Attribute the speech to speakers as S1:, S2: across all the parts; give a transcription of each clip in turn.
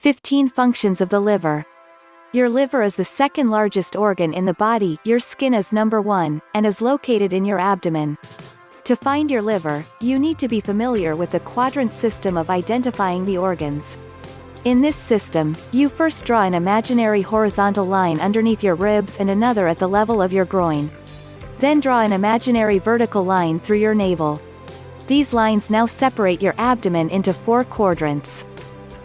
S1: 15 functions of the liver. Your liver is the second largest organ in the body, your skin is number 1, and is located in your abdomen. To find your liver, you need to be familiar with the quadrant system of identifying the organs. In this system, you first draw an imaginary horizontal line underneath your ribs and another at the level of your groin. Then draw an imaginary vertical line through your navel. These lines now separate your abdomen into 4 quadrants.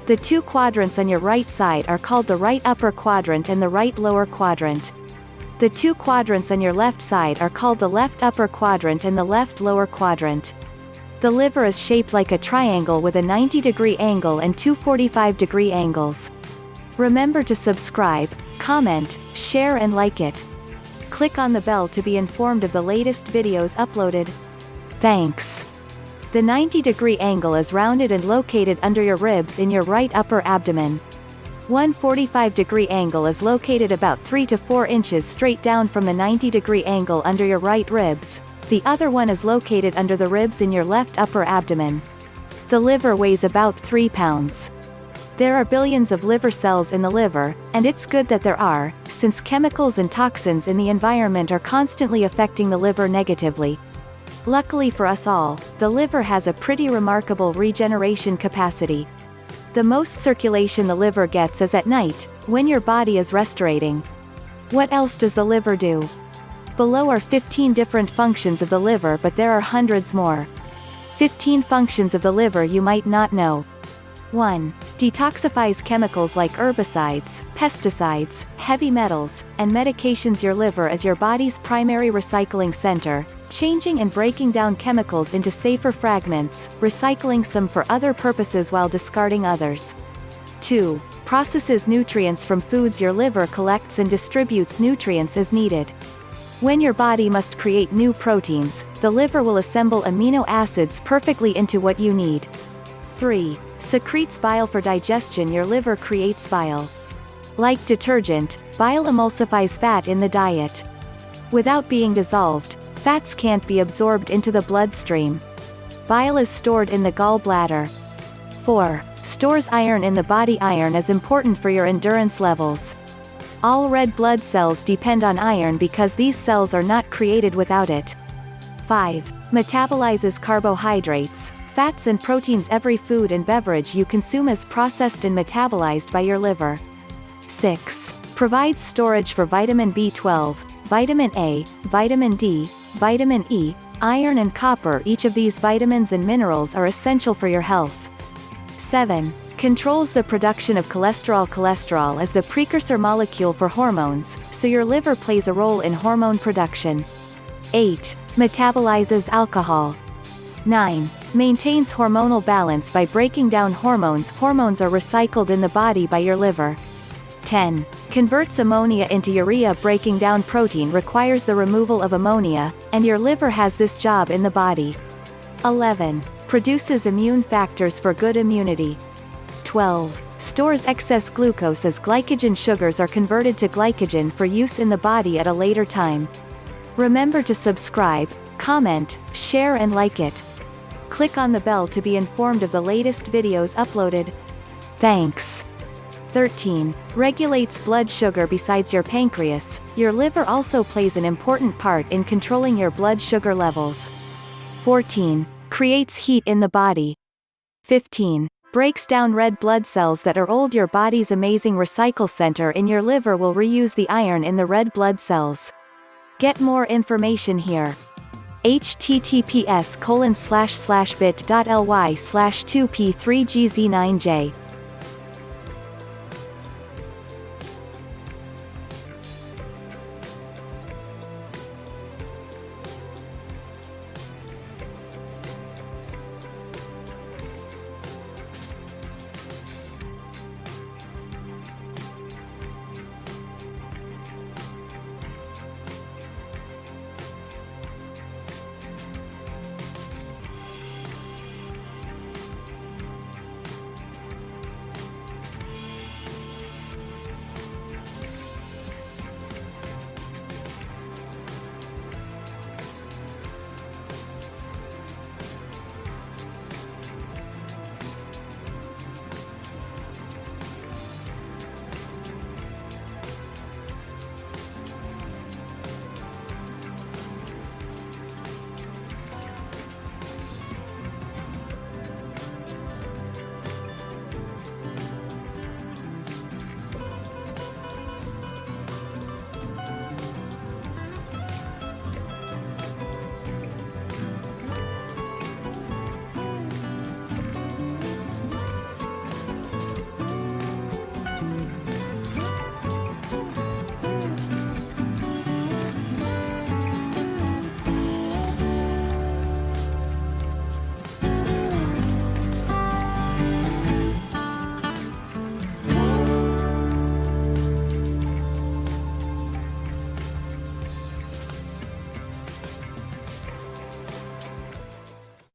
S1: The 2 quadrants on your right side are called the right upper quadrant and the right lower quadrant. The 2 quadrants on your left side are called the left upper quadrant and the left lower quadrant. The liver is shaped like a triangle with a 90-degree angle and 2 45-degree angles. Remember to subscribe, comment, share and like it. Click on the bell to be informed of the latest videos uploaded. Thanks. The 90-degree angle is rounded and located under your ribs in your right upper abdomen. One 45-degree angle is located about 3 to 4 inches straight down from the 90-degree angle under your right ribs. The other one is located under the ribs in your left upper abdomen. The liver weighs about 3 pounds. There are billions of liver cells in the liver, and it's good that there are, since chemicals and toxins in the environment are constantly affecting the liver negatively. Luckily for us all, the liver has a pretty remarkable regeneration capacity. The most circulation the liver gets is at night, when your body is restorating. What else does the liver do? Below are 15 different functions of the liver, but there are hundreds more. 15 functions of the liver you might not know. 1. Detoxifies chemicals like herbicides, pesticides, heavy metals, and medications. Your liver is your body's primary recycling center, changing and breaking down chemicals into safer fragments, recycling some for other purposes while discarding others. 2. Processes nutrients from foods. Your liver collects and distributes nutrients as needed. When your body must create new proteins, the liver will assemble amino acids perfectly into what you need. 3. Secretes bile for digestion. Your liver creates bile. Like detergent, bile emulsifies fat in the diet. Without being dissolved, fats can't be absorbed into the bloodstream. Bile is stored in the gall bladder. 4. Stores iron in the body. Iron is important for your endurance levels. All red blood cells depend on iron because these cells are not created without it. 5. Metabolizes carbohydrates, fats and proteins. Every food and beverage you consume is processed and metabolized by your liver. 6. Provides storage for vitamin B12, vitamin A, vitamin D, vitamin E, iron and copper. Each of these vitamins and minerals are essential for your health. 7. Controls the production of cholesterol. Cholesterol is the precursor molecule for hormones, so your liver plays a role in hormone production. 8. Metabolizes alcohol. 9. Maintains hormonal balance by breaking down hormones. Hormones are recycled in the body by your liver. 10. Converts ammonia into urea. Breaking down protein requires the removal of ammonia, and your liver has this job in the body. 11. Produces immune factors for good immunity. 12. Stores excess glucose as glycogen. Sugars are converted to glycogen for use in the body at a later time. Remember to subscribe, comment, share and like it. Click on the bell to be informed of the latest videos uploaded. Thanks. 13. Regulates blood sugar. Besides your pancreas, your liver also plays an important part in controlling your blood sugar levels. 14. Creates heat in the body. 15. Breaks down red blood cells that are old. Your body's amazing recycle center in your liver will reuse the iron in the red blood cells. Get more information here. https://bit.ly/2p3gz9j